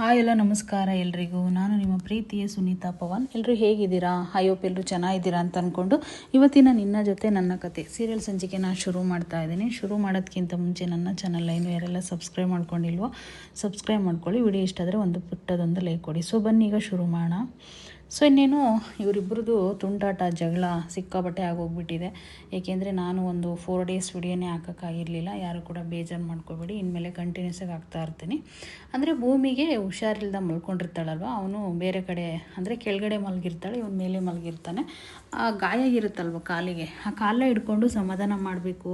Hi ಎಲ್ಲ ನಮಸ್ಕಾರ ಎಲ್ರಿಗೂ. ನಾನು ನಿಮ್ಮ ಪ್ರೀತಿಯ ಸುನೀತಾ ಪವನ್. ಎಲ್ಲರೂ ಹೇಗಿದ್ದೀರಾ? ಹೋಪ್ ಎಲ್ಲರೂ ಚೆನ್ನಾಗಿದ್ದೀರಾ ಅಂತ ಅಂದ್ಕೊಂಡು ಇವತ್ತಿನ ನಿನ್ನ ಜೊತೆ ನನ್ನ ಕತೆ ಸೀರಿಯಲ್ ಸಂಚಿಕೆ ನಾನು ಶುರು ಮಾಡ್ತಾ ಇದ್ದೀನಿ. ಶುರು ಮಾಡೋದಕ್ಕಿಂತ ಮುಂಚೆ ನನ್ನ ಚಾನಲ್ ಏನು ಯಾರೆಲ್ಲ ಸಬ್ಸ್ಕ್ರೈಬ್ ಮಾಡ್ಕೊಂಡಿಲ್ವೋ ಸಬ್ಸ್ಕ್ರೈಬ್ ಮಾಡ್ಕೊಳ್ಳಿ. ವಿಡಿಯೋ ಇಷ್ಟ ಆದರೆ ಒಂದು ಪುಟ್ಟದೊಂದು ಲೈಕ್ ಕೊಡಿ. ಸೊ ಬನ್ನಿ ಈಗ ಶುರು ಮಾಡೋಣ. ಸೊ ಇನ್ನೇನು ಇವರಿಬ್ಬರದು ತುಂಟಾಟ ಜಗಳ ಸಿಕ್ಕಾಬಟ್ಟೆ ಆಗೋಗ್ಬಿಟ್ಟಿದೆ. ಏಕೆಂದರೆ ನಾನು ಒಂದು 4 ಡೇಸ್ ವಿಡಿಯೋನೇ ಹಾಕೋಕ್ಕಾಗಿರಲಿಲ್ಲ. ಯಾರು ಕೂಡ ಬೇಜಾರು ಮಾಡ್ಕೋಬೇಡಿ, ಇನ್ಮೇಲೆ ಕಂಟಿನ್ಯೂಸ್ ಆಗಿ ಹಾಕ್ತಾ ಇರ್ತೀನಿ. ಅಂದರೆ ಭೂಮಿಗೆ ಹುಷಾರಿಲ್ದ ಮಲ್ಕೊಂಡಿರ್ತಾಳಲ್ವ, ಅವನು ಬೇರೆ ಕಡೆ ಅಂದರೆ ಕೆಳಗಡೆ ಮಲಗಿರ್ತಾಳೆ, ಇವನು ಮೇಲೆ ಮಲಗಿರ್ತಾನೆ. ಆ ಗಾಯ ಇರುತ್ತಲ್ವ ಕಾಲಿಗೆ, ಆ ಕಾಲ ಹಿಡ್ಕೊಂಡು ಸಮಾಧಾನ ಮಾಡಬೇಕು.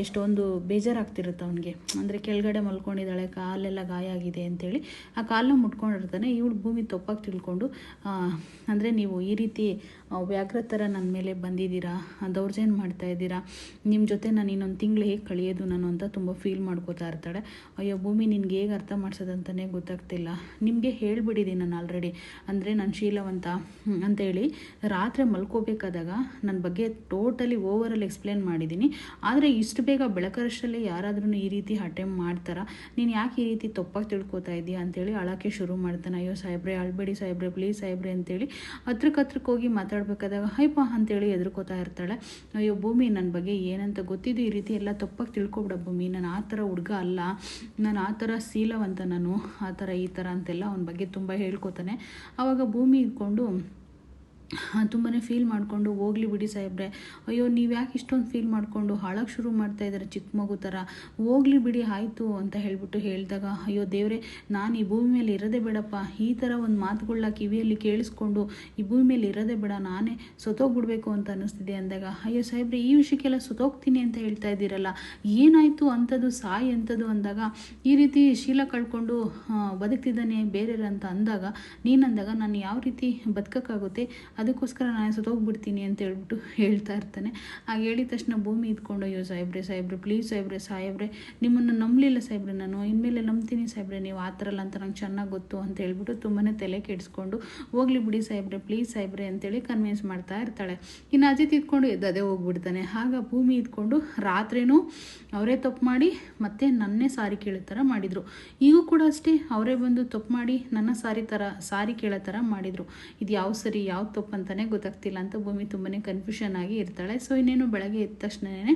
ಎಷ್ಟೊಂದು ಬೇಜಾರಾಗ್ತಿರುತ್ತೆ ಅವನಿಗೆ. ಅಂದರೆ ಕೆಳಗಡೆ ಮಲ್ಕೊಂಡಿದ್ದಾಳೆ, ಕಾಲೆಲ್ಲ ಗಾಯ ಆಗಿದೆ ಅಂತೇಳಿ ಆ ಕಾಲನ್ನ ಮುಟ್ಕೊಂಡಿರ್ತಾನೆ. ಇವಳು ಭೂಮಿ ತಪ್ಪಾಗಿ ತಿಳ್ಕೊಂಡು ಅಂದರೆ ನೀವು ಈ ರೀತಿ ವ್ಯಾಘ್ರ ಥರ ನನ್ನ ಮೇಲೆ ಬಂದಿದ್ದೀರಾ, ದೌರ್ಜನ್ಯ ಮಾಡ್ತಾ ಇದ್ದೀರಾ, ನಿಮ್ಮ ಜೊತೆ ನಾನು ಇನ್ನೊಂದು ತಿಂಗಳು ಹೇಗೆ ಕಳೆಯೋದು ನಾನು ಅಂತ ತುಂಬ ಫೀಲ್ ಮಾಡ್ಕೋತಾ ಇರ್ತಾಳೆ. ಅಯ್ಯೋ ಭೂಮಿ, ನಿನ್ಗೆ ಹೇಗೆ ಅರ್ಥ ಮಾಡಿಸೋದಂತಲೇ ಗೊತ್ತಾಗ್ತಿಲ್ಲ. ನಿಮಗೆ ಹೇಳಿಬಿಟ್ಟಿದ್ದೀನಿ ನಾನು ಆಲ್ರೆಡಿ, ಅಂದರೆ ನಾನು ಶೀಲವಂತ ಅಂತೇಳಿ. ರಾತ್ರಿ ಮಲ್ಕೋಬೇಕಾದಾಗ ನನ್ನ ಬಗ್ಗೆ ಟೋಟಲಿ ಓವರಲ್ಲಿ ಎಕ್ಸ್ಪ್ಲೇನ್ ಮಾಡಿದ್ದೀನಿ. ಆದರೆ ಇಷ್ಟು ಬೇಗ ಬೆಳಕರಷ್ಟಲ್ಲೇ ಯಾರಾದ್ರೂ ಈ ರೀತಿ ಅಟೆಂಪ್ಟ್ ಮಾಡ್ತಾರಾ? ನೀನು ಯಾಕೆ ಈ ರೀತಿ ತಪ್ಪಾಗಿ ತಿಳ್ಕೊತಾ ಇದೆಯಾ ಅಂತೇಳಿ ಅಳಕ್ಕೆ ಶುರು ಮಾಡ್ತಾನೆ. ಅಯ್ಯೋ ಸಾಹೇಬ್ರೆ, ಅಳ್ಬೇಡಿ ಸಾಹೇಬ್ರೆ, ಪ್ಲೀಸ್ ಸಾಹೇಬ್ರೆ ಅಂತೇಳಿ ಹತ್ರಕ್ಕೆ ಹೋಗಿ ಮಾತಾಡಬೇಕಾದಾಗ ಹೈಪ ಅಂತೇಳಿ ಎದುರ್ಕೋತಾ ಇರ್ತಾಳೆ. ಅಯ್ಯೋ ಭೂಮಿ, ನನ್ನ ಬಗ್ಗೆ ಏನಂತ ಗೊತ್ತಿದ್ದು ಈ ರೀತಿ ಎಲ್ಲ ತಪ್ಪಾಗಿ ತಿಳ್ಕೊಬಿಡ ಭೂಮಿ, ನಾನು ಆ ಥರ ಹುಡುಗ ಅಲ್ಲ, ನಾನು ಆ ಥರ ಶೀಲವಂತ, ನಾನು ಆ ಥರ ಈ ಥರ ಅಂತೆಲ್ಲ ಅವನ ಬಗ್ಗೆ ತುಂಬ ಹೇಳ್ಕೊತಾನೆ. ಆವಾಗ ಭೂಮಿ ಇಟ್ಕೊಂಡು ತುಂಬಾ ಫೀಲ್ ಮಾಡಿಕೊಂಡು, ಹೋಗ್ಲಿ ಬಿಡಿ ಸಾಹೇಬ್ರೆ, ಅಯ್ಯೋ ನೀವು ಯಾಕೆ ಇಷ್ಟೊಂದು ಫೀಲ್ ಮಾಡಿಕೊಂಡು ಹಾಳಕ್ಕೆ ಶುರು ಮಾಡ್ತಾ ಇದ್ದಾರೆ ಚಿಕ್ಕ ಮಗು ಥರ, ಹೋಗ್ಲಿ ಬಿಡಿ ಆಯಿತು ಅಂತ ಹೇಳಿಬಿಟ್ಟು ಹೇಳಿದಾಗ, ಅಯ್ಯೋ ದೇವರೇ, ನಾನು ಈ ಭೂಮಿ ಮೇಲೆ ಇರೋದೇ ಬೇಡಪ್ಪ, ಈ ಥರ ಒಂದು ಮಾತುಗಳನ್ನ ಕಿವಿಯಲ್ಲಿ ಕೇಳಿಸ್ಕೊಂಡು ಈ ಭೂಮಿ ಮೇಲೆ ಇರೋದೇ ಬೇಡ, ನಾನೇ ಸತ್ತೋಗ್ಬಿಡ್ಬೇಕು ಅಂತ ಅನ್ನಿಸ್ತಿದೆ ಅಂದಾಗ, ಅಯ್ಯೋ ಸಾಹೇಬ್ರೆ, ಈ ವಿಷಯಕ್ಕೆಲ್ಲ ಸತ್ತೋಗ್ತೀನಿ ಅಂತ ಹೇಳ್ತಾ ಇದ್ದೀರಲ್ಲ, ಏನಾಯಿತು ಅಂಥದ್ದು, ಸಾಯಿ ಅಂಥದ್ದು ಅಂದಾಗ, ಈ ರೀತಿ ಶೀಲ ಕಳ್ಕೊಂಡು ಬದುಕ್ತಿದ್ದಾನೆ ಬೇರೆಯವ್ರು ಅಂತ ಅಂದಾಗ, ನೀನಂದಾಗ ನಾನು ಯಾವ ರೀತಿ ಬದುಕೋಕ್ಕಾಗುತ್ತೆ, ಅದಕ್ಕೋಸ್ಕರ ನಾನು ಸತ್ತೋಗ್ಬಿಡ್ತೀನಿ ಅಂತ ಹೇಳ್ಬಿಟ್ಟು ಹೇಳ್ತಾ ಇರ್ತಾನೆ. ಆಗ ಹೇಳಿದ ತಕ್ಷಣ ಭೂಮಿ ಇದ್ಕೊಂಡು, ಅಯ್ಯೋ ಸಾಹೇಬ್ರೆ ಸಾಹೇಬ್ರೆ ಪ್ಲೀಸ್ ಸಾಹೇಬ್ರೆ ನಿಮ್ಮನ್ನು ನಂಬಲಿಲ್ಲ ಸಾಹೇಬ್ರೆ, ನಾನು ಇನ್ಮೇಲೆ ನಂಬ್ತೀನಿ ಸಾಹೇಬ್ರೆ, ನೀವು ಆ ಥರ ಅಲ್ಲ ಅಂತ ನಂಗೆ ಚೆನ್ನಾಗಿ ಗೊತ್ತು ಅಂತ ಹೇಳ್ಬಿಟ್ಟು ತುಂಬಾ ತಲೆ ಕೆಡಿಸ್ಕೊಂಡು, ಹೋಗ್ಲಿ ಬಿಡಿ ಸಾಹೇಬ್ರೆ, ಪ್ಲೀಸ್ ಸಾಹೇಬ್ರೆ ಅಂತೇಳಿ ಕನ್ವಿನ್ಸ್ ಮಾಡ್ತಾ ಇರ್ತಾಳೆ. ಇನ್ನು ಅಜಿತ್ ಇದ್ಕೊಂಡು ಎದ್ದದೇ ಹೋಗ್ಬಿಡ್ತಾನೆ. ಆಗ ಭೂಮಿ ಇದ್ಕೊಂಡು ರಾತ್ರಿನೂ ಅವರೇ ತಪ್ಪು ಮಾಡಿ ಮತ್ತೆ ನನ್ನೇ ಸಾರಿ ಕೇಳೋ ಥರ ಮಾಡಿದರು. ಈಗೂ ಕೂಡ ಅಷ್ಟೇ, ಅವರೇ ಬಂದು ತಪ್ಪು ಮಾಡಿ ನನ್ನ ಸಾರಿ ಕೇಳೋ ಥರ ಮಾಡಿದರು. ಇದು ಯಾವ ಸರಿ ಯಾವ ತಪ್ಪು ಅಂತಲೇ ಗೊತ್ತಾಗ್ತಿಲ್ಲ ಅಂತ ಭೂಮಿ ತುಂಬಾ ಕನ್ಫ್ಯೂಷನ್ ಆಗಿ ಇರ್ತಾಳೆ. ಸೊ ಇನ್ನೇನು ಬೆಳಗ್ಗೆ ಎದ್ದ ತಕ್ಷಣವೇ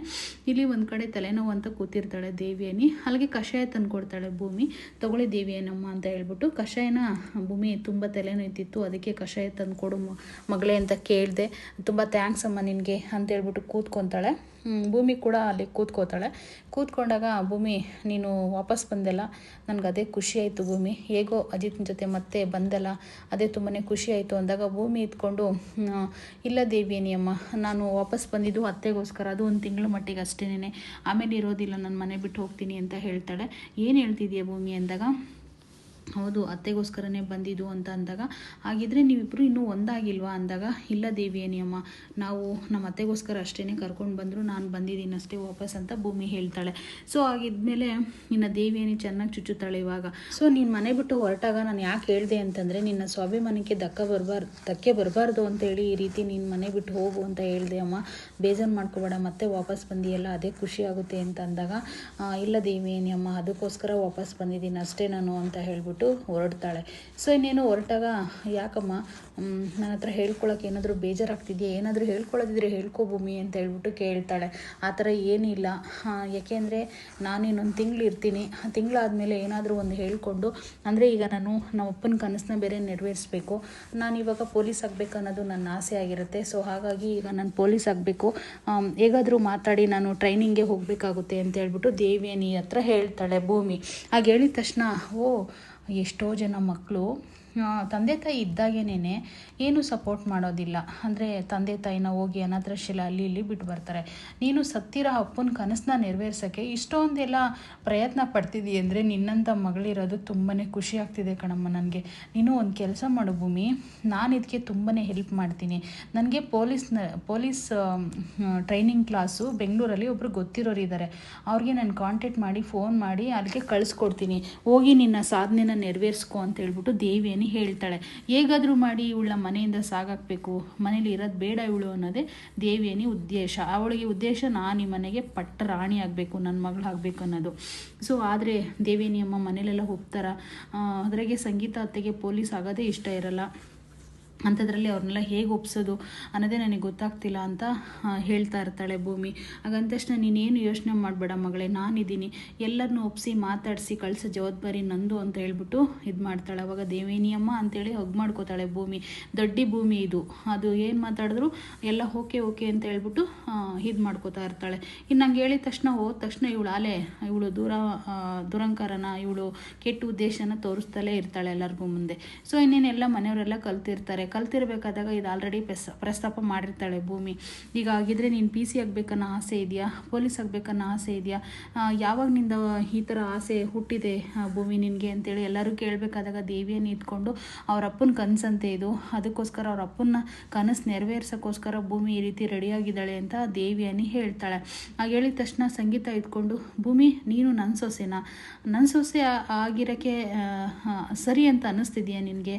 ಇಲ್ಲಿ ಒಂದು ಕಡೆ ತಲೆನೋವು ಅಂತ ಕೂತಿರ್ತಾಳೆ ದೇವಿಯನಿ. ಅಲ್ಲಿಗೆ ಕಷಾಯ ತಂದು ಕೊಡ್ತಾಳೆ ಭೂಮಿ, ತಗೊಳ್ಳಿ ದೇವಿಯನಮ್ಮ ಅಂತ ಹೇಳ್ಬಿಟ್ಟು. ಕಷಾಯನ ಭೂಮಿ ತುಂಬ ತಲೆನೋವು ಇತ್ತಿತ್ತು, ಅದಕ್ಕೆ ಕಷಾಯ ತಂದು ಕೊಡು ಮಗಳೇ ಅಂತ ಕೇಳಿದೆ. ತುಂಬ ಥ್ಯಾಂಕ್ಸ್ ಅಮ್ಮ ನಿನಗೆ ಅಂತ ಹೇಳ್ಬಿಟ್ಟು ಕೂತ್ಕೊತಾಳೆ. ಭೂಮಿ ಕೂಡ ಅಲ್ಲಿ ಕೂತ್ಕೊಂಡಾಗ, ಭೂಮಿ ನೀನು ವಾಪಸ್ ಬಂದೆಲ್ಲ, ನನಗೆ ಅದೇ ಖುಷಿ ಆಯಿತು ಭೂಮಿ, ಹೇಗೋ ಅಜಿತ್ನ ಜೊತೆ ಮತ್ತೆ ಬಂದೆಲ್ಲ, ಅದೇ ತುಂಬಾ ಖುಷಿ ಆಯಿತು ಅಂದಾಗ, ಭೂಮಿ ಇದ್ಕೊಂಡು, ಇಲ್ಲ ದೇವಿಯನಿ ಅಮ್ಮ, ನಾನು ವಾಪಸ್ ಬಂದಿದ್ದು ಅತ್ತೆಗೋಸ್ಕರ, ಅದು ಒಂದು ತಿಂಗಳ ಮಟ್ಟಿಗೆ ಅಷ್ಟೇನೆ, ಆಮೇಲೆ ಇರೋದಿಲ್ಲ, ನಾನು ಮನೆ ಬಿಟ್ಟು ಹೋಗ್ತೀನಿ ಅಂತ ಹೇಳ್ತಾಳೆ. ಏನು ಹೇಳ್ತಿದ್ದೀಯ ಭೂಮಿ ಅಂದಾಗ, ಹೌದು ಅತ್ತೆಗೋಸ್ಕರನೇ ಬಂದಿದ್ದು ಅಂತ ಅಂದಾಗ, ಹಾಗಿದ್ರೆ ನೀವಿಬ್ಬರು ಇನ್ನೂ ಒಂದಾಗಿಲ್ವಾ ಅಂದಾಗ, ಇಲ್ಲ ದೇವಿಯನಿ ಅಮ್ಮ, ನಾವು ನಮ್ಮ ಅತ್ತೆಗೋಸ್ಕರ ಅಷ್ಟೇ ಕರ್ಕೊಂಡು ಬಂದರು, ನಾನು ಬಂದಿದ್ದೀನಿ ಅಷ್ಟೇ ವಾಪಸ್ ಅಂತ ಭೂಮಿ ಹೇಳ್ತಾಳೆ. ಸೊ ಆಗಿದ್ಮೇಲೆ ನಿನ್ನ ದೇವಿಯನಿ ಚೆನ್ನಾಗಿ ಚುಚ್ಚುತ್ತಾಳೆ ಇವಾಗ. ಸೊ ನೀನು ಮನೆ ಬಿಟ್ಟು ಹೊರಟಾಗ ನಾನು ಯಾಕೆ ಹೇಳಿದೆ ಅಂತಂದರೆ, ನಿನ್ನ ಸ್ವಾಭಿಮಾನಕ್ಕೆ ಧಕ್ಕೆ ಬರಬಾರ್ದು ಅಂತೇಳಿ ಈ ರೀತಿ ನೀನು ಮನೆ ಬಿಟ್ಟು ಹೋಗು ಅಂತ ಹೇಳಿದೆ ಅಮ್ಮ, ಬೇಜಾರು ಮಾಡ್ಕೋಬೇಡ, ಮತ್ತೆ ವಾಪಸ್ ಬಂದಿಯಲ್ಲ ಅದೇ ಖುಷಿ ಆಗುತ್ತೆ ಅಂತ ಅಂದಾಗ, ಇಲ್ಲ ದೇವಿಯನಿ ಅಮ್ಮ, ಅದಕ್ಕೋಸ್ಕರ ವಾಪಸ್ ಬಂದಿದ್ದೀನಿ ಅಷ್ಟೇ ನಾನು ಅಂತ ಹೇಳ್ಬಿಟ್ಟು ಹೊರಡ್ತಾಳೆ. ಸೊ ಇನ್ನೇನು ಹೊರಟಾಗ, ಯಾಕಮ್ಮ ನನ್ನ ಹತ್ರ ಹೇಳ್ಕೊಳಕ್ಕೆ ಏನಾದರೂ ಬೇಜಾರಾಗ್ತಿದೆಯಾ, ಏನಾದರೂ ಹೇಳ್ಕೊಳ್ಳೋದಿದ್ರೆ ಹೇಳ್ಕೊ ಭೂಮಿ ಅಂತ ಹೇಳ್ಬಿಟ್ಟು ಕೇಳ್ತಾಳೆ. ಆ ಥರ ಏನಿಲ್ಲ, ಯಾಕೆಂದರೆ ನಾನು ಇನ್ನೊಂದು ತಿಂಗಳು ಇರ್ತೀನಿ, ಆ ತಿಂಗಳಾದಮೇಲೆ ಏನಾದರೂ ಒಂದು ಹೇಳ್ಕೊಂಡು, ಅಂದರೆ ಈಗ ನಮ್ಮ ಅಪ್ಪನ ಕನಸನ್ನ ಬೇರೆ ನೆರವೇರಿಸ್ಬೇಕು, ನಾನು ಇವಾಗ ಪೊಲೀಸ್ ಆಗಬೇಕು ಅನ್ನೋದು ನನ್ನ ಆಸೆ ಆಗಿರುತ್ತೆ. ಸೊ ಹಾಗಾಗಿ ಈಗ ನಾನು ಪೊಲೀಸ್ ಆಗಬೇಕು, ಹೇಗಾದರೂ ಮಾತಾಡಿ ನಾನು ಟ್ರೈನಿಂಗ್ಗೆ ಹೋಗಬೇಕಾಗುತ್ತೆ ಅಂತ ಹೇಳ್ಬಿಟ್ಟು ದೇವಿಯನಿ ಹತ್ರ ಹೇಳ್ತಾಳೆ ಭೂಮಿ. ಆಗ ಹೇಳಿದ ತಕ್ಷಣ, ಎಷ್ಟೋ ಜನ ಮಕ್ಕಳು ತಂದೆ ತಾಯಿ ಇದ್ದಾಗೇನೆ ಏನೂ ಸಪೋರ್ಟ್ ಮಾಡೋದಿಲ್ಲ, ಅಂದರೆ ತಂದೆ ತಾಯಿನ ಹೋಗಿ ಅನಾಥಾಶ್ರಮ ಅಲ್ಲಿ ಇಲ್ಲಿ ಬಿಟ್ಟು ಬರ್ತಾರೆ. ನೀನು ಸತ್ತಿರೋ ಅಪ್ಪನ ಕನಸನ್ನ ನೆರವೇರ್ಸೋಕ್ಕೆ ಇಷ್ಟೊಂದೆಲ್ಲ ಪ್ರಯತ್ನ ಪಡ್ತಿದ್ದೀಯ ಅಂದರೆ, ನಿನ್ನಂಥ ಮಗಳಿರೋದು ತುಂಬಾ ಖುಷಿ ಆಗ್ತಿದೆ ಕಣಮ್ಮ ನನಗೆ. ನೀನು ಒಂದು ಕೆಲಸ ಮಾಡು ಭೂಮಿ, ನಾನು ಇದಕ್ಕೆ ತುಂಬಾ ಹೆಲ್ಪ್ ಮಾಡ್ತೀನಿ. ನನಗೆ ಪೊಲೀಸ್ ಟ್ರೈನಿಂಗ್ ಕ್ಲಾಸು ಬೆಂಗಳೂರಲ್ಲಿ ಒಬ್ಬರು ಗೊತ್ತಿರೋರು ಇದ್ದಾರೆ, ಅವ್ರಿಗೆ ನಾನು ಕಾಂಟ್ಯಾಕ್ಟ್ ಮಾಡಿ ಫೋನ್ ಮಾಡಿ ಅಲ್ಲಿಗೆ ಕಳಿಸ್ಕೊಡ್ತೀನಿ, ಹೋಗಿ ನಿನ್ನ ಸಾಧನೆನ ನೆರವೇರಿಸ್ಕೊ ಅಂತ ಹೇಳ್ಬಿಟ್ಟು ದೇವಿಯನಿ ದೇವಿಯನಿ ಹೇಳ್ತಾಳೆ. ಹೇಗಾದರೂ ಮಾಡಿ ಇವಳ ಮನೆಯಿಂದ ಸಾಗಾಕಬೇಕು, ಮನೇಲಿ ಇರೋದು ಬೇಡ ಇವಳು ಅನ್ನೋದೇ ದೇವಿಯನಿ ಉದ್ದೇಶ. ಅವಳಿಗೆ ಉದ್ದೇಶ ನಾನು ಈ ಮನೆಗೆ ಪಟ್ಟ ರಾಣಿ ಆಗಬೇಕು, ನನ್ನ ಮಗಳಾಗಬೇಕು ಅನ್ನೋದು. ಸೊ ಆದರೆ ದೇವಿಯನಿ ಅಮ್ಮ ಮನೇಲೆಲ್ಲ ಒಪ್ತಾರ. ಅದ್ರಾಗೆ ಸಂಗೀತ ಅತ್ತೆಗೆ ಪೊಲೀಸ್ ಆಗೋದೇ ಇಷ್ಟ ಇರಲ್ಲ. ಅಂಥದ್ರಲ್ಲಿ ಅವ್ರನ್ನೆಲ್ಲ ಹೇಗೆ ಒಪ್ಸೋದು ಅನ್ನೋದೇ ನನಗೆ ಗೊತ್ತಾಗ್ತಿಲ್ಲ ಅಂತ ಹೇಳ್ತಾ ಇರ್ತಾಳೆ ಭೂಮಿ. ಹಾಗಂದ ತಕ್ಷಣ ನೀನೇನು ಯೋಚನೆ ಮಾಡಬೇಡ ಮಗಳೇ, ನಾನಿದ್ದೀನಿ, ಎಲ್ಲರನ್ನೂ ಒಪ್ಸಿ ಮಾತಾಡಿಸಿ ಕಳಿಸೋ ಜವಾಬ್ದಾರಿ ನಂದು ಅಂತ ಹೇಳ್ಬಿಟ್ಟು ಇದು ಮಾಡ್ತಾಳೆ. ಅವಾಗ ದೇವಿನಿಯಮ್ಮ ಅಂತೇಳಿ ಹಗ್ ಮಾಡ್ಕೋತಾಳೆ ಭೂಮಿ. ದೊಡ್ಡಿ ಭೂಮಿ ಇದು, ಅದು ಏನು ಮಾತಾಡಿದ್ರು ಎಲ್ಲ ಓಕೆ ಓಕೆ ಅಂತ ಹೇಳ್ಬಿಟ್ಟು ಇದು ಮಾಡ್ಕೋತಾ ಇರ್ತಾಳೆ. ಇನ್ನು ನಂಗೆ ಹೇಳಿದ ತಕ್ಷಣ ಹೋದ ತಕ್ಷಣ ಇವಳು ದುರಂಕಾರನ, ಇವಳು ಕೆಟ್ಟ ಉದ್ದೇಶನ ತೋರಿಸ್ತಲೇ ಇರ್ತಾಳೆ ಎಲ್ಲರಿಗೂ ಮುಂದೆ. ಸೊ ಇನ್ನೇನೆಲ್ಲ ಮನೆಯವರೆಲ್ಲ ಕಲ್ತಿರ್ಬೇಕಾದಾಗ ಇದು ಆಲ್ರೆಡಿ ಪ್ರಸ್ತಾಪ ಮಾಡಿರ್ತಾಳೆ ಭೂಮಿ. ಈಗ ಆಗಿದ್ರೆ ನೀನು PC ಆಗಬೇಕನ್ನೋ ಆಸೆ ಇದೆಯಾ, ಪೊಲೀಸ್ ಆಗಬೇಕನ್ನೋ ಆಸೆ ಇದೆಯಾ, ಯಾವಾಗಿನಿಂದ ಈ ಥರ ಆಸೆ ಹುಟ್ಟಿದೆ ಭೂಮಿ ನಿನಗೆ ಅಂತೇಳಿ ಎಲ್ಲರೂ ಕೇಳಬೇಕಾದಾಗ ದೇವಿಯನ್ನು ಇಟ್ಕೊಂಡು ಅವ್ರ ಅಪ್ಪನ ಕನಸಂತೆ ಇದು, ಅದಕ್ಕೋಸ್ಕರ ಅವ್ರ ಅಪ್ಪನ ಕನಸು ನೆರವೇರ್ಸೋಕ್ಕೋಸ್ಕರ ಭೂಮಿ ಈ ರೀತಿ ರೆಡಿಯಾಗಿದ್ದಾಳೆ ಅಂತ ದೇವಿಯನಿ ಹೇಳ್ತಾಳೆ. ಆಗ ಹೇಳಿದ ತಕ್ಷಣ ಸಂಗೀತ ಇಟ್ಕೊಂಡು, ಭೂಮಿ ನೀನು ನನ್ನ ಸೊಸೆ ಆಗಿರೋಕ್ಕೆ ಸರಿ ಅಂತ ಅನ್ನಿಸ್ತಿದೆಯಾ ನಿನಗೆ?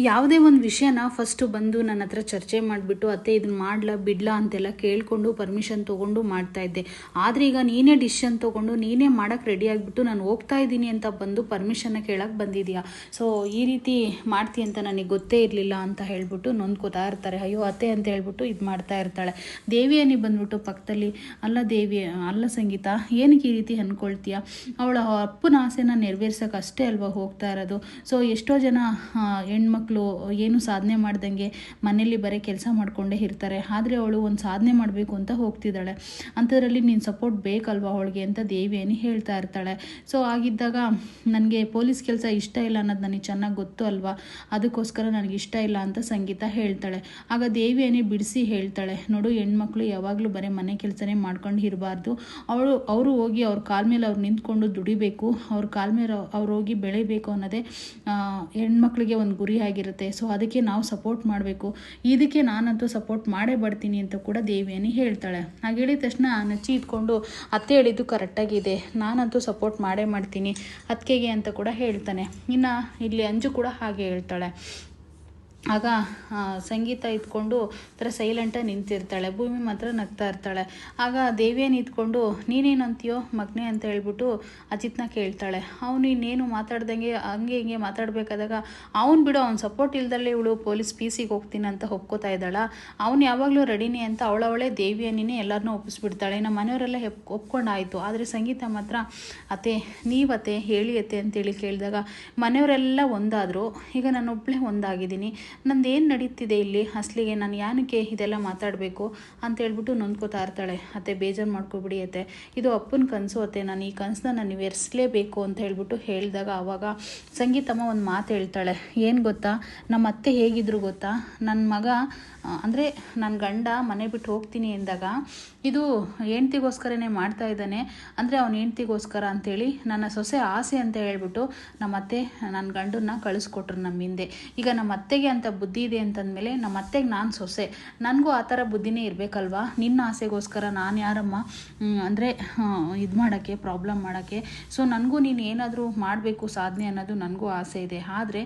ಯಾವುದೇ ಒಂದು ವಿಷಯನ ಫಸ್ಟು ಬಂದು ನನ್ನ ಹತ್ರ ಚರ್ಚೆ ಮಾಡಿಬಿಟ್ಟು ಅತ್ತೆ ಇದನ್ನು ಮಾಡ್ಲಾ ಬಿಡ್ಲಾ ಅಂತೆಲ್ಲ ಕೇಳಿಕೊಂಡು ಪರ್ಮಿಷನ್ ತೊಗೊಂಡು ಮಾಡ್ತಾಯಿದ್ದೆ. ಆದರೆ ಈಗ ನೀನೇ ಡಿಸಿಷನ್ ತೊಗೊಂಡು ನೀನೇ ಮಾಡೋಕ್ಕೆ ರೆಡಿ ಆಗಿಬಿಟ್ಟು ನಾನು ಹೋಗ್ತಾ ಇದ್ದೀನಿ ಅಂತ ಬಂದು ಪರ್ಮಿಷನ್ನ ಕೇಳಕ್ಕೆ ಬಂದಿದೆಯಾ. ಸೊ ಈ ರೀತಿ ಮಾಡ್ತೀಯ ಅಂತ ನನಗೆ ಗೊತ್ತೇ ಇರಲಿಲ್ಲ ಅಂತ ಹೇಳ್ಬಿಟ್ಟು ನೊಂದ್ಕೋತಾ ಇರ್ತಾರೆ. ಅಯ್ಯೋ ಅತ್ತೆ ಅಂತ ಹೇಳ್ಬಿಟ್ಟು ಇದು ಮಾಡ್ತಾ ಇರ್ತಾಳೆ. ದೇವಿಯನಿ ಬಂದ್ಬಿಟ್ಟು ಪಕ್ಕದಲ್ಲಿ, ಅಲ್ಲ ಸಂಗೀತ, ಏನಕ್ಕೆ ಈ ರೀತಿ ಅಂದ್ಕೊಳ್ತೀಯ, ಅವಳ ಅಪ್ಪನ ಆಸೆನ ನೆರವೇರ್ಸೋಕೆ ಅಷ್ಟೇ ಅಲ್ವಾ ಹೋಗ್ತಾ ಇರೋದು. ಸೊ ಎಷ್ಟೋ ಜನ ಹೆಣ್ಮಕ್ಳು ಏನು ಸಾಧನೆ ಮಾಡ್ದಂಗೆ ಮನೇಲಿ ಬರೀ ಕೆಲಸ ಮಾಡ್ಕೊಂಡೇ ಇರ್ತಾರೆ. ಆದರೆ ಅವಳು ಒಂದು ಸಾಧನೆ ಮಾಡಬೇಕು ಅಂತ ಹೋಗ್ತಿದ್ದಾಳೆ. ಅಂಥದ್ರಲ್ಲಿ ನೀನು ಸಪೋರ್ಟ್ ಬೇಕಲ್ವಾ ಅವಳಿಗೆ ಅಂತ ದೇವಿಯನಿ ಹೇಳ್ತಾ ಇರ್ತಾಳೆ. ಸೊ ಆಗಿದ್ದಾಗ ನನಗೆ ಪೊಲೀಸ್ ಕೆಲಸ ಇಷ್ಟ ಇಲ್ಲ ಅನ್ನೋದು ನನಗೆ ಚೆನ್ನಾಗಿ ಗೊತ್ತು ಅಲ್ವಾ, ಅದಕ್ಕೋಸ್ಕರ ನನಗೆ ಇಷ್ಟ ಇಲ್ಲ ಅಂತ ಸಂಗೀತ ಹೇಳ್ತಾಳೆ. ಆಗ ದೇವಿಯನಿ ಬಿಡಿಸಿ ಹೇಳ್ತಾಳೆ, ನೋಡು ಹೆಣ್ಮಕ್ಳು ಯಾವಾಗಲೂ ಬರೀ ಮನೆ ಕೆಲಸನೇ ಮಾಡ್ಕೊಂಡು ಇರಬಾರ್ದು, ಅವರು ಹೋಗಿ ಅವ್ರ ಕಾಲ ಮೇಲೆ ಅವ್ರು ನಿಂತ್ಕೊಂಡು ದುಡಿಬೇಕು, ಅವ್ರ ಕಾಲ ಮೇಲೆ ಅವ್ರು ಹೋಗಿ ಬೆಳಿಬೇಕು ಅನ್ನೋದೇ ಹೆಣ್ಮಕ್ಳಿಗೆ ಒಂದು ಗುರಿ ಆಗಿರುತ್ತೆ. ಸೊ ಅದಕ್ಕೆ ನಾವು ಸಪೋರ್ಟ್ ಮಾಡಬೇಕು, ಇದಕ್ಕೆ ನಾನಂತೂ ಸಪೋರ್ಟ್ ಮಾಡೇ ಬರ್ತೀನಿ ಅಂತ ಕೂಡ ದೇವಿಯನಿ ಹೇಳ್ತಾಳೆ. ಹಾಗೆ ಹೇಳಿದ ತಕ್ಷಣ ನಚ್ಚಿ ಇಟ್ಕೊಂಡು, ಅತ್ತೆ ಹೇಳಿದ್ದು ಕರೆಕ್ಟಾಗಿದೆ, ನಾನಂತೂ ಸಪೋರ್ಟ್ ಮಾಡೇ ಮಾಡ್ತೀನಿ ಅತ್ತಿಗೆಗೆ ಅಂತ ಕೂಡ ಹೇಳ್ತಾನೆ. ಇನ್ನು ಇಲ್ಲಿ ಅಂಜು ಕೂಡ ಹಾಗೆ ಹೇಳ್ತಾಳೆ. ಆಗ ಸಂಗೀತ ಇದ್ಕೊಂಡು ಥರ ಸೈಲೆಂಟಾಗಿ ನಿಂತಿರ್ತಾಳೆ. ಭೂಮಿ ಮಾತ್ರ ನಗ್ತಾ ಇರ್ತಾಳೆ. ಆಗ ದೇವಿಯನ್ನು ಇದ್ಕೊಂಡು ನೀನೇನು ಅಂತೀಯೋ ಮಗನೇ ಅಂತ ಹೇಳ್ಬಿಟ್ಟು ಅಜಿತ್ನ ಕೇಳ್ತಾಳೆ. ಅವನು ಇನ್ನೇನು ಮಾತಾಡ್ದಂಗೆ ಹಂಗೆ ಹಿಂಗೆ ಮಾತಾಡಬೇಕಾದಾಗ ಅವ್ನು ಬಿಡು, ಅವ್ನು ಸಪೋರ್ಟ್ ಇಲ್ದಲ್ಲೇ ಇವಳು ಪೊಲೀಸ್ PC ಹೋಗ್ತೀನಿ ಅಂತ ಒಪ್ಕೋತಾ ಇದ್ದಾಳ, ಅವ್ನು ಯಾವಾಗಲೂ ರೆಡಿನೇ ಅಂತ ಅವಳವಳೇ ದೇವಿಯನ್ನೇ ಎಲ್ಲರನ್ನೂ ಒಪ್ಪಿಸ್ಬಿಡ್ತಾಳೆ. ನಮ್ಮ ಮನೆಯವರೆಲ್ಲ ಒಪ್ಕೊಂಡಾಯಿತು. ಆದರೆ ಸಂಗೀತ ಮಾತ್ರ ಅತ್ತೆ ನೀವತ್ತೆ ಹೇಳಿ ಅತ್ತೆ ಅಂತೇಳಿ ಕೇಳಿದಾಗ ಮನೆಯವರೆಲ್ಲ ಒಂದಾದರು, ಈಗ ನಾನೊಬ್ಬಳೇ ಒಂದಾಗಿದ್ದೀನಿ, ನಂದೇನು ನಡೀತಿದೆ ಇಲ್ಲಿ ಅಸಲಿಗೆ, ನಾನು ಏನಕ್ಕೆ ಇದೆಲ್ಲ ಮಾತಾಡಬೇಕು ಅಂತ ಹೇಳ್ಬಿಟ್ಟು ನೊಂದ್ಕೋತಾ ಇರ್ತಾಳೆ. ಅತ್ತೆ ಬೇಜಾರು ಮಾಡ್ಕೊಬಿಡಿ ಅತ್ತೆ, ಇದು ಅಪ್ಪನ ಕನಸು ಅತ್ತೆ, ನಾನು ಈ ಕನಸನ್ನ ನಾನು ನೆರವೇರಿಸಲೇಬೇಕು ಅಂತ ಹೇಳ್ಬಿಟ್ಟು ಹೇಳಿದಾಗ ಆವಾಗ ಸಂಗೀತಮ್ಮ ಒಂದು ಮಾತು ಹೇಳ್ತಾಳೆ. ಏನು ಗೊತ್ತಾ, ನಮ್ಮ ಅತ್ತೆ ಹೇಗಿದ್ರು ಗೊತ್ತಾ, ನನ್ನ ಮಗ ಅಂದರೆ ನನ್ನ ಗಂಡ ಮನೆ ಬಿಟ್ಟು ಹೋಗ್ತೀನಿ ಎಂದಾಗ ಇದು ಹೆಂಡ್ತಿಗೋಸ್ಕರನೇ ಮಾಡ್ತಾ ಇದ್ದಾನೆ, ಅಂದರೆ ಅವ್ನ ಹೆಂಡ್ತಿಗೋಸ್ಕರ ಅಂಥೇಳಿ ನನ್ನ ಸೊಸೆ ಆಸೆ ಅಂತ ಹೇಳ್ಬಿಟ್ಟು ನಮ್ಮ ಅತ್ತೆ ನನ್ನ ಗಂಡನ್ನ ಕಳಿಸ್ಕೊಟ್ರು ನಮ್ಮ ಹಿಂದೆ. ಈಗ ನಮ್ಮ ಅತ್ತೆಗೆ ಅಂತ ಬುದ್ಧಿ ಇದೆ ಅಂತಂದಮೇಲೆ ನಮ್ಮ ಅತ್ತೆಗೆ ನಾನು ಸೊಸೆ, ನನಗೂ ಆ ಥರ ಬುದ್ಧಿನೇ ಇರಬೇಕಲ್ವಾ. ನಿನ್ನ ಆಸೆಗೋಸ್ಕರ ನಾನು ಯಾರಮ್ಮ ಅಂದರೆ ಇದು ಮಾಡೋಕ್ಕೆ, ಪ್ರಾಬ್ಲಮ್ ಮಾಡೋಕ್ಕೆ. ಸೊ ನನಗೂ ನೀನು ಏನಾದರೂ ಮಾಡಬೇಕು ಸಾಧನೆ ಅನ್ನೋದು ನನಗೂ ಆಸೆ ಇದೆ. ಆದರೆ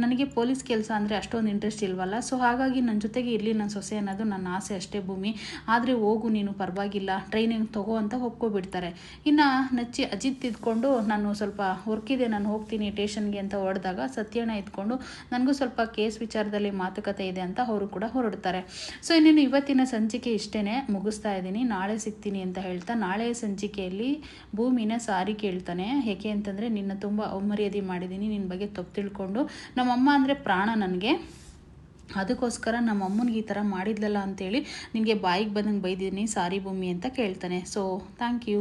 ನನಗೆ ಪೊಲೀಸ್ ಕೆಲಸ ಅಂದರೆ ಅಷ್ಟೊಂದು ಇಂಟ್ರೆಸ್ಟ್ ಇಲ್ವಲ್ಲ. ಸೊ ಹಾಗಾಗಿ ನನ್ನ ಜೊತೆಗೆ ಇರಲಿ ನನ್ನ ಸೊಸೆ ಅನ್ನೋದು ನನ್ನ ಆಸೆ ಅಷ್ಟೇ ಭೂಮಿ. ಆದರೆ ಹೋಗು ನೀನು, ಪರವಾಗಿಲ್ಲ, ಟ್ರೈನಿಂಗ್ ತಗೋ ಅಂತ ಒಪ್ಕೊಬಿಡ್ತಾರೆ. ಇನ್ನು ನಚ್ಚಿ ಅಜಿತ್ ಇದ್ಕೊಂಡು ನಾನು ಸ್ವಲ್ಪ ವರ್ಕಿದೆ ನಾನು ಹೋಗ್ತೀನಿ ಸ್ಟೇಷನ್ಗೆ ಅಂತ ಹೊಡೆದಾಗ ಸತ್ಯಣ್ಣ ಇದ್ಕೊಂಡು ನನಗೂ ಸ್ವಲ್ಪ ಕೇಸ್ ವಿಚಾರದಲ್ಲಿ ಮಾತುಕತೆ ಇದೆ ಅಂತ ಅವರು ಕೂಡ ಹೊರಡ್ತಾರೆ. ಸೊ ಇನ್ನೇನು ಇವತ್ತಿನ ಸಂಚಿಕೆ ಇಷ್ಟೇ ಮುಗಿಸ್ತಾ ಇದ್ದೀನಿ, ನಾಳೆ ಸಿಗ್ತೀನಿ ಅಂತ ಹೇಳ್ತಾ ನಾಳೆ ಸಂಚಿಕೆಯಲ್ಲಿ ಭೂಮಿನ ಸಾರಿ ಕೇಳ್ತಾನೆ. ಏಕೆ ಅಂತಂದರೆ ನಿನ್ನ ತುಂಬ ಅವಮರ್ಯಾದೆ ಮಾಡಿದ್ದೀನಿ, ನಿನ್ನ ಬಗ್ಗೆ ತಪ್ಪು ತಿಳ್ಕೊಂಡು, ನಮ್ಮಮ್ಮ ಅಂದರೆ ಪ್ರಾಣ ನನಗೆ, ಅದಕ್ಕೋಸ್ಕರ ನಮ್ಮ ಅಮ್ಮನಿಗೆ ಈ ಥರ ಮಾಡಿದ್ಲಲ್ಲ ಅಂತೇಳಿ ನಿನಗೆ ಬಾಯಿಗೆ ಬಂದಂಗೆ ಬೈದಿದ್ದೀನಿ, ಸಾರಿ ಭೂಮಿ ಅಂತ ಕೇಳ್ತಾನೆ. So thank you.